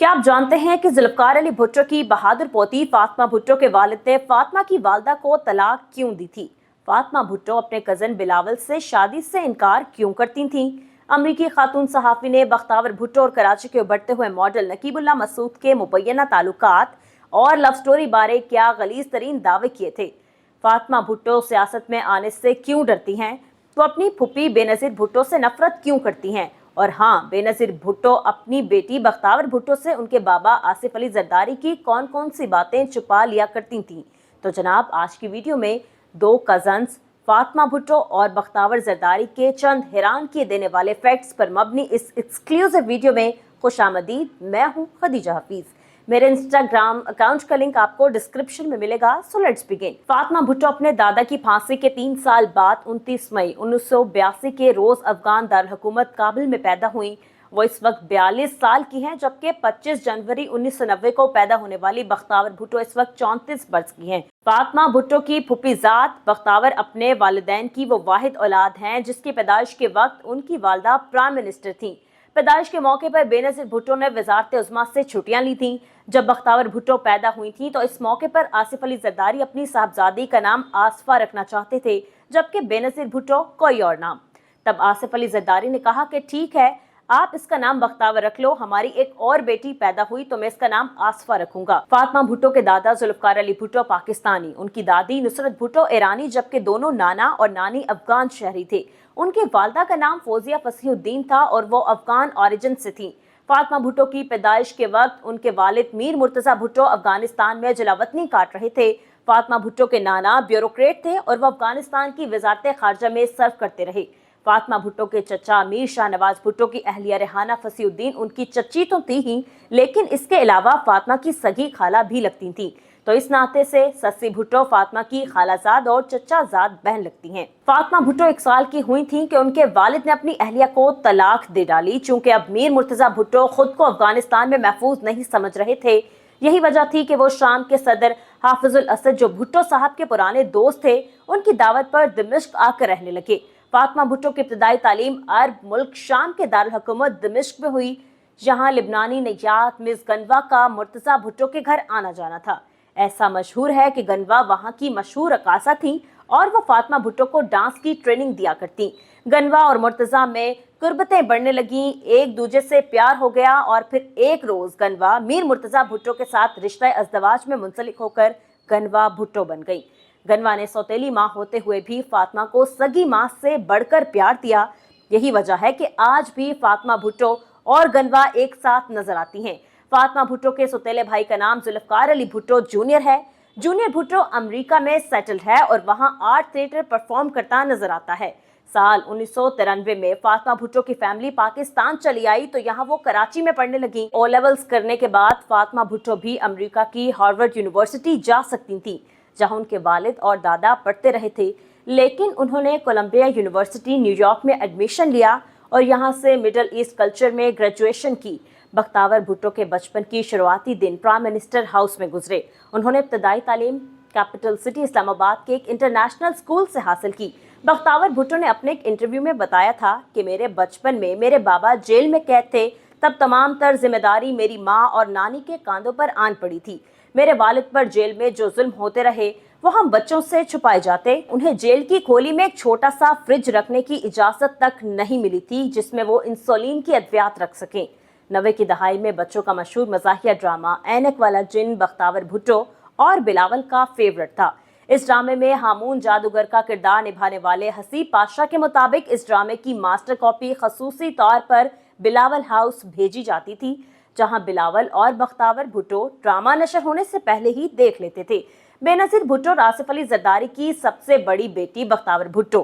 क्या आप जानते हैं कि जुल्फकार अली भुट्टो की बहादुर पोती फातिमा भुट्टो के वालिद ने फातिमा की वालदा को तलाक क्यों दी थी? फातिमा भुट्टो अपने कजन बिलावल से शादी से इनकार क्यों करती थीं? अमरीकी खातून सहाफ़ी ने बख्तावर भुट्टो और कराची के उभरते हुए मॉडल नकीबुल्लाह मसूद के मुबैना ताल्लुकात और लव स्टोरी बारे क्या गलीज तरीन दावे किए थे? फातिमा भुट्टो सियासत में आने से क्यों डरती हैं? वो अपनी फुप्पी बेनज़ीर भुट्टो से नफरत क्यों करती हैं? और हाँ, बेनज़ीर भुट्टो अपनी बेटी बख्तावर भुट्टो से उनके बाबा आसिफ अली जरदारी की कौन कौन सी बातें छुपा लिया करती थीं? तो जनाब, आज की वीडियो में दो कजन्स फातिमा भुट्टो और बख्तावर जरदारी के चंद हैरान किए देने वाले फैक्ट्स पर मबनी इस एक्सक्लूसिव वीडियो में खुशामदीद। मैं हूँ खदीजा हफीज। मेरे इंस्टाग्राम अकाउंट का लिंक आपको डिस्क्रिप्शन में मिलेगा। So let's begin. Fatima Bhutto अपने दादा की फांसी के 3 साल बाद 29 मई 1982 के रोज अफगान दारहुकूमत काबुल में पैदा हुई। वो इस वक्त 42 साल की हैं, जबकि 25 जनवरी 1990 को पैदा होने वाली बख्तावर भुट्टो इस वक्त 34 वर्ष की हैं। फातिमा भुट्टो की फुफीजात बख्तावर अपने वालिदैन की वो वाहिद औलाद हैं जिसकी पैदाइश के वक्त उनकी वालदा प्राइम मिनिस्टर थी। पैदाइश के मौके पर बेनज़ीर भुट्टो ने वजारत उज़्मा से छुट्टियां ली थीं। जब बख्तावर भुट्टो पैदा हुई थी तो इस मौके पर आसिफ अली जरदारी अपनी साहबजादी का नाम आसफा रखना चाहते थे, जबकि बेनज़ीर भुट्टो कोई और नाम। तब आसिफ अली जरदारी ने कहा कि ठीक है, आप इसका नाम बख्तावर रख लो, हमारी एक और बेटी पैदा हुई तो मैं इसका नाम आसफा रखूंगा। फातिमा भुट्टो के दादा जुल्फकार अली भुट्टो पाकिस्तानी, उनकी दादी नुसरत भुट्टो ईरानी, जबकि दोनों नाना और नानी अफगान शहरी थे। उनकी वालदा का नाम फौजिया फसीहुद्दीन था और वो अफगान ओरिजिन से थी। फातिमा भुट्टो की पैदाइश के वक्त उनके वालिद मीर मुर्तजा भुट्टो अफगानिस्तान में जलावतनी काट रहे थे। फातिमा भुट्टो के नाना ब्यूरोक्रेट थे और वो अफगानिस्तान की वजारत खारजा में सर्व करते रहे। फातिमा भुट्टो के चचा मीर शाहनवाज भुट्टो की अहलिया रेहाना फसीहुद्दीन उनकी चच्ची तो थी ही, लेकिन इसके अलावा फातिमा की सगी खाला भी लगती थी। तो इस नाते से सस्सी भुट्टो फातिमा की खालाजाद और चचाजाद बहन लगती हैं। फातिमा भुट्टो 1 साल की हुई थी कि उनके वालिद ने अपनी अहलिया को तलाक दे डाली। चूंकि अब मीर मुर्तजा भुट्टो खुद को अफगानिस्तान में महफूज नहीं समझ रहे थे, यही वजह थी कि वो शाम के सदर हाफिजुल असद, जो भुट्टो साहब के पुराने दोस्त थे, उनकी दावत पर दिमिश्क आकर रहने लगे। फातिमा भुट्टो की इब्तदाई तालीम अरब मुल्क शाम के दारुल हुकूमत दिमिश्क में हुई, जहां लिबनानी नैयात मिस गनवा का मुर्तजा भुट्टो के घर आना जाना था। ऐसा मशहूर है कि गनवा वहां की मशहूर रकासा थी और वो फातिमा भुट्टो को डांस की ट्रेनिंग दिया करती। गनवा और मुर्तजा में कुर्बतें बढ़ने लगी, एक दूजे से प्यार हो गया और फिर एक रोज गनवा मीर मुर्तजा भुट्टो के साथ रिश्ता अज़दवाज में मुंसलिक होकर गनवा भुट्टो बन गई। गनवा ने सौतेली माँ होते हुए भी फातिमा को सगी माँ से बढ़कर प्यार दिया। यही वजह है कि आज भी फातिमा भुट्टो और गनवा एक साथ नजर आती हैं। फातिमा भुट्टो के सौतेले भाई का नाम जुल्फकार अली भुट्टो जूनियर है। जूनियर भुट्टो अमेरिका में सेटल्ड है और वहां आर्ट थिएटर परफॉर्म करता नजर आता है। साल 1993 में फातिमा भुट्टो की फैमिली पाकिस्तान चली आई तो यहाँ वो कराची में पढ़ने लगी। ओ लेवल्स करने के बाद फातिमा भुट्टो भी अमेरिका की हार्वर्ड यूनिवर्सिटी जा सकती थी, जहां उनके वालिद और दादा पढ़ते रहे थे, लेकिन उन्होंने कोलंबिया यूनिवर्सिटी न्यूयॉर्क में एडमिशन लिया और यहाँ से मिडल ईस्ट कल्चर में ग्रेजुएशन की। बख्तावर भुट्टो के बचपन की शुरुआती दिन प्राइम मिनिस्टर हाउस में गुजरे। उन्होंने इब्तदाई तालीम कैपिटल सिटी इस्लामाबाद के एक इंटरनेशनल स्कूल से हासिल की। बख्तावर भुट्टो ने अपने एक इंटरव्यू में बताया था कि मेरे बचपन में मेरे बाबा जेल में कैद थे, तब तमाम तर जिम्मेदारी मेरी माँ और नानी के कांधों पर आन पड़ी थी। मेरे वालिद पर जेल में जो जुल्म होते रहे वो हम बच्चों से छुपाए जाते। उन्हें जेल की खोली में एक छोटा सा फ्रिज रखने की इजाजत तक नहीं मिली थी जिसमें वो इंसुलिन की अद्वियात रख सकें। 90 की दहाई में बच्चों का मशहूर मज़ाहिया ड्रामा ऐनक वाला जिन बख्तावर भुट्टो और बिलावल का फेवरेट था। इस ड्रामे में हामून जादूगर का किरदार निभाने वाले हसीब पाशा के मुताबिक इस ड्रामे की मास्टर कॉपी खसूसी तौर पर बिलावल हाउस भेजी जाती थी, जहां बिलावल और बख्तावर भुट्टो ड्रामा नशर होने से पहले ही देख लेते थे। बेनज़ीर भुट्टो और आसिफ अली जरदारी की सबसे बड़ी बेटी बख्तावर भुट्टो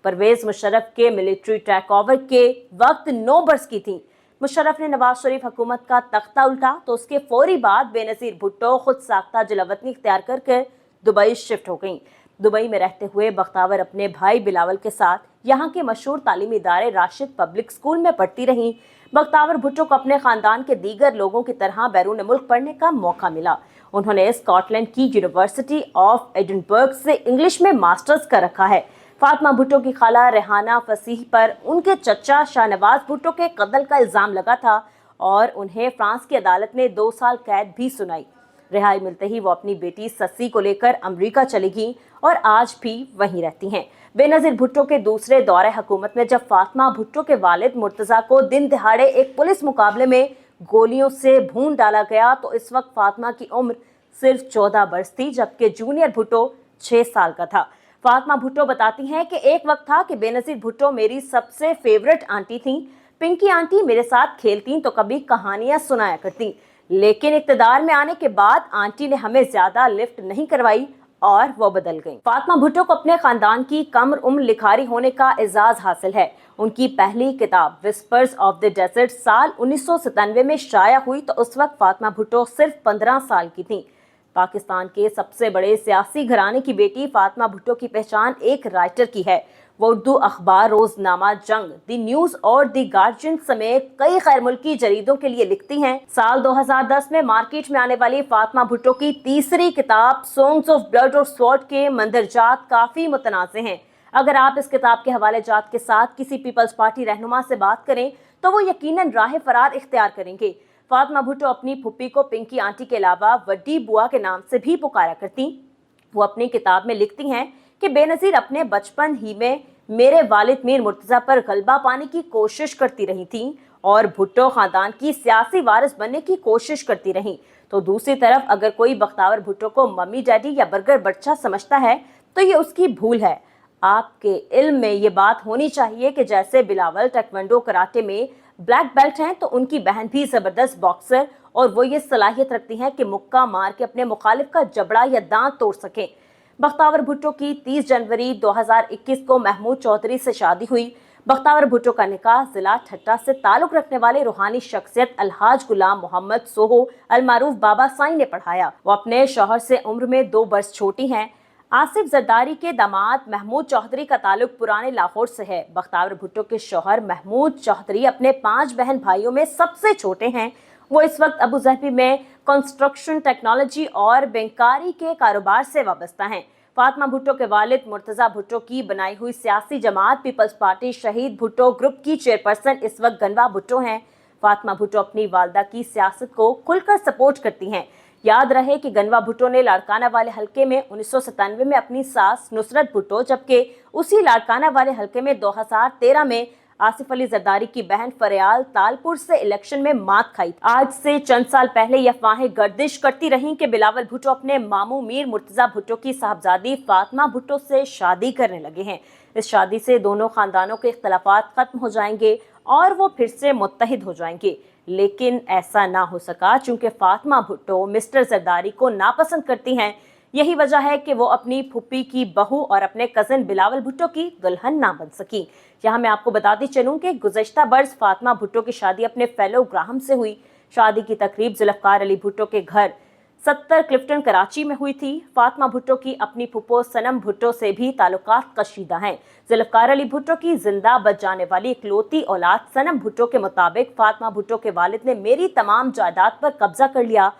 परवेज मुशर्रफ के मिलिट्री टेक ओवर के वक्त 9 वर्ष की थी। मुशर्रफ ने नवाज शरीफ हुकूमत का तख्ता उल्टा तो उसके फौरी बाद बेनज़ीर भुट्टो खुद साख्ता जलावतनी इख्तियार करके दुबई शिफ्ट हो गईं। दुबई में रहते हुए बख्तावर अपने भाई बिलावल के साथ यहाँ के मशहूर तालीमी इदारे राशिद पब्लिक स्कूल में पढ़ती रहीं। बख्तावर भुट्टो को अपने खानदान के दीगर लोगों की तरह बैरून मुल्क पढ़ने का मौका मिला। उन्होंने स्कॉटलैंड की यूनिवर्सिटी ऑफ एडिनबर्ग से इंग्लिश में मास्टर्स कर रखा है। फातिमा भुट्टो की खाला रेहाना फसीह पर उनके चचा शाहनवाज भुट्टो के कत्ल का इल्जाम लगा था और उन्हें फ्रांस की अदालत ने 2 साल कैद भी सुनाई। रिहाई मिलते ही वो अपनी बेटी सस्सी को लेकर अमेरिका चली गईं और आज भी वहीं रहती हैं। बेनजीर भुट्टो के दूसरे दौरे हुकूमत में जब फातिमा भुट्टो के वालिद मुर्तजा को दिन दिहाड़े एक पुलिस मुकाबले में गोलियों से भून डाला गया तो इस वक्त फातिमा की उम्र सिर्फ 14 बरस थी, जबकि जूनियर भुट्टो 6 साल का था। फातिमा भुट्टो बताती हैं कि एक वक्त था कि बेनजीर भुट्टो मेरी सबसे फेवरेट आंटी थी। पिंकी आंटी मेरे साथ खेलती तो कभी कहानियां सुनाया करती, लेकिन इक्तदार में आने के बाद आंटी ने हमें ज्यादा लिफ्ट नहीं करवाई और वो बदल गई। फातिमा भुट्टो को अपने खानदान की कम उम्र लिखारी होने का एजाज हासिल है। उनकी पहली किताब विस्पर्स ऑफ द डेजर्ट साल 1997 में शाया हुई तो उस वक्त फातिमा भुट्टो सिर्फ 15 साल की थी। पाकिस्तान के सबसे बड़े सियासी घराने की बेटी फातिमा भुट्टो की पहचान एक राइटर की है। वो उर्दू अखबार रोजनामा जंग, द न्यूज और द गार्जियन समेत कई गैर मुल्की जरीदों के लिए लिखती हैं। साल 2010 में मार्केट में आने वाली फातिमा भुट्टो की तीसरी किताब सॉन्ग्स ऑफ ब्लड और स्वॉर्ड के मंदरजात काफी मुतनाज़े हैं। अगर आप इस किताब के हवाले जात के साथ किसी पीपल्स पार्टी रहनुमा से बात करें तो वो यकीनन राह फरार इख्तियार करेंगे। फातिमा भुट्टो अपनी फुप्पी को पिंकी आंटी के अलावा वड्डी बुआ के नाम से भी पुकारा करती। वो अपनी किताब में लिखती हैं कि बेनजीर अपने बचपन ही में मेरे वालिद मीर मुर्तजा पर गलबा पाने की कोशिश करती रही थी और भुट्टो खानदान की सियासी वारिस बनने की कोशिश करती रही। तो दूसरी तरफ अगर कोई बख्तावर भुट्टो को मम्मी डैडी या बर्गर बच्चा समझता है तो ये उसकी भूल है। आपके इल्म में ये बात होनी चाहिए कि जैसे बिलावल टेक्वांडो कराटे में ब्लैक बेल्ट हैं तो उनकी बहन भी जबरदस्त बॉक्सर और वो ये सलाहियत रखती हैं कि मुक्का मार के अपने मुखालिफ का जबड़ा या दांत तोड़ सकें। बख्तावर भुट्टो की 30 जनवरी 2021 को महमूद चौधरी से शादी हुई। बख्तावर भुट्टो का निकाह जिला ठट्टा से ताल्लुक रखने वाले रूहानी शख्सियत अलहाज गुलाम मोहम्मद सोहो अलमारूफ बाबा साईं ने पढ़ाया। वो अपने शौहर से उम्र में 2 बरस छोटी हैं। आसिफ जरदारी के दामाद महमूद चौधरी का ताल्लुक पुराने लाहौर से है। बख्तावर भुट्टो के शौहर महमूद चौधरी अपने 5 बहन भाइयों में सबसे छोटे हैं। वो इस वक्त अबू धाबी में कंस्ट्रक्शन टेक्नोलॉजी और बैंकारी के कारोबार से वाबस्ता हैं। फातिमा भुट्टो के वालिद मुर्तजा भुट्टो की बनाई हुई सियासी जमात पीपल्स पार्टी शहीद भुट्टो ग्रुप की चेयरपर्सन इस वक्त गनवा भुट्टो हैं। फातिमा भुट्टो अपनी वालदा की सियासत को खुलकर सपोर्ट करती हैं। याद रहे कि गनवा भुट्टो ने लाड़काना वाले हलके में 1997 में अपनी सास नुसरत भुट्टो, जबकि उसी लाड़काना वाले हलके में 2013 में आसिफ अली जरदारी की बहन फरियाल तालपुर से इलेक्शन में मात खाई। आज से चंद साल पहले ये अफवाहें गर्दिश करती रहीं कि बिलावल भुट्टो अपने मामू मीर मुर्तजा भुट्टो की साहबजादी फातिमा भुट्टो से शादी करने लगे हैं। इस शादी से दोनों खानदानों के इख्तलाफात खत्म हो जाएंगे और वो फिर से मुत्तहिद हो जाएंगे, लेकिन ऐसा ना हो सका चूंकि फातिमा भुट्टो मिस्टर जरदारी को नापसंद करती हैं। यही वजह है कि वो अपनी फुप्पी की बहू और अपने कजन बिलावल भुट्टो की दुल्हन ना बन सकी। यहाँ मैं आपको बताती चलूं कि गुज़श्ता बरस फातिमा भुट्टो की शादी अपने फेलो ग्राहम से हुई। शादी की तकरीब जुल्फ़कार अली भुट्टो के घर 70 क्लिफ्टन कराची में हुई थी। फातिमा भुट्टो की अपनी फुप्पो सनम भुट्टो से भी ताल्लुकात कशीदा हैं। जुल्फ़कार अली भुट्टो की जिंदा बच जाने वाली इकलौती औलाद सनम भुट्टो के मुताबिक फातिमा भुट्टो के वालिद ने मेरी तमाम जायदाद पर कब्जा कर लिया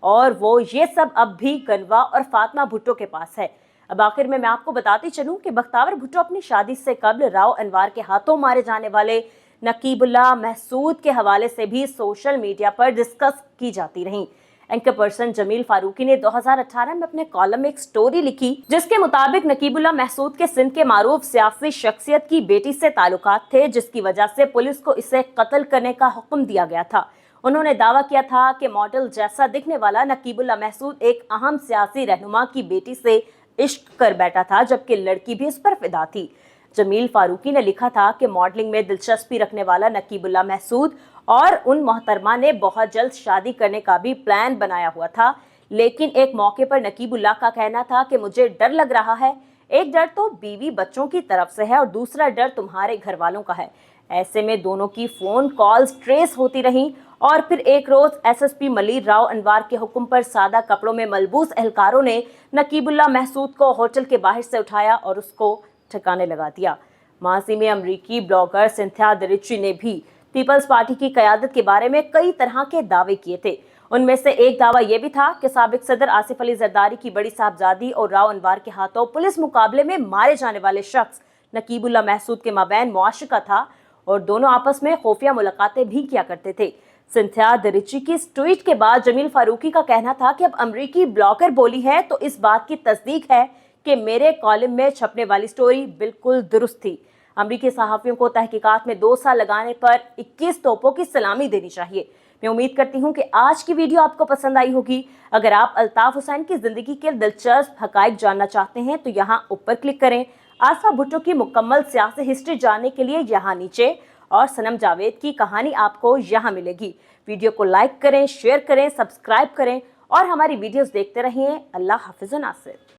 और वो ये सब अब भी गनवा और फातिमा भुट्टो के पास है। अब आखिर में मैं आपको बताती चलूं कि बख्तावर भुट्टो अपनी शादी से कबल राव अनवार के हाथों मारे जाने वाले नकीबुल्लाह महसूद के हवाले से भी सोशल मीडिया पर डिस्कस की जाती रहीं। एंकर पर्सन जमील फारूकी ने 2018 में अपने कॉलम में एक स्टोरी लिखी जिसके मुताबिक नकीबुल्लाह महसूद के सिंध के मारूफ सियासी शख्सियत की बेटी से ताल्लुकात थे, जिसकी वजह से पुलिस को इसे कत्ल करने का हुक्म दिया गया था। उन्होंने दावा किया था कि मॉडल जैसा दिखने वाला नकीबुल्लाह महसूद एक अहम सियासी रहनुमा की बेटी से इश्क कर बैठा था, जबकि लड़की भी उस पर फिदा थी। जमील फारूकी ने लिखा था कि मॉडलिंग में दिलचस्पी रखने वाला नकीबुल्लाह महसूद और उन मोहतरमा ने बहुत जल्द शादी करने का भी प्लान बनाया हुआ था, लेकिन एक मौके पर नकीबुल्लाह का कहना था कि मुझे डर लग रहा है। एक डर तो बीवी बच्चों की तरफ से है और दूसरा डर तुम्हारे घर वालों का है। ऐसे में दोनों की फोन कॉल्स ट्रेस होती रहीं और फिर एक रोज एसएसपी मलिर राव अनवार के हुक्म पर सादा कपड़ों में मलबूस एहलकारों ने नकीबुल्लाह महसूद को होटल के बाहर से उठाया और उसको ठिकाने लगा दिया। माजी में अमरीकी ब्लॉगर सिंथिया दरिची ने भी पीपल्स पार्टी की क़यादत के बारे में कई तरह के दावे किए थे। उनमें से एक दावा यह भी था कि साबिक सदर आसिफ अली जरदारी की बड़ी साहबजादी और राव अनवार के हाथों पुलिस मुकाबले में मारे जाने वाले शख्स नकीबुल्लाह महसूद के माबैन मुआशका था और दोनों आपस में खुफिया मुलाकातें भी किया करते थे। सिंथिया दरिची की इस ट्वीट के बाद जमील फारूकी का कहना था कि अब अमरीकी ब्लॉगर बोली है तो इस बात की तस्दीक है कि मेरे कॉलम में छपने वाली स्टोरी बिल्कुल दुरुस्त थी। अमरीकी सहाफ़ियों को तहकीकात में 2 साल लगाने पर 21 तोपों की सलामी देनी चाहिए। मैं उम्मीद करती हूँ कि आज की वीडियो आपको पसंद आई होगी। अगर आप अल्ताफ हुसैन की जिंदगी के दिलचस्प हकाइक जानना चाहते हैं तो यहाँ ऊपर क्लिक करें। आसफा भुट्टो की मुकम्मल सियासी हिस्ट्री जानने के लिए यहाँ नीचे, और सनम जावेद की कहानी आपको यहाँ मिलेगी। वीडियो को लाइक करें, शेयर करें, सब्सक्राइब करें और हमारी वीडियोस देखते रहिए। अल्लाह हाफिज़ व नासिर।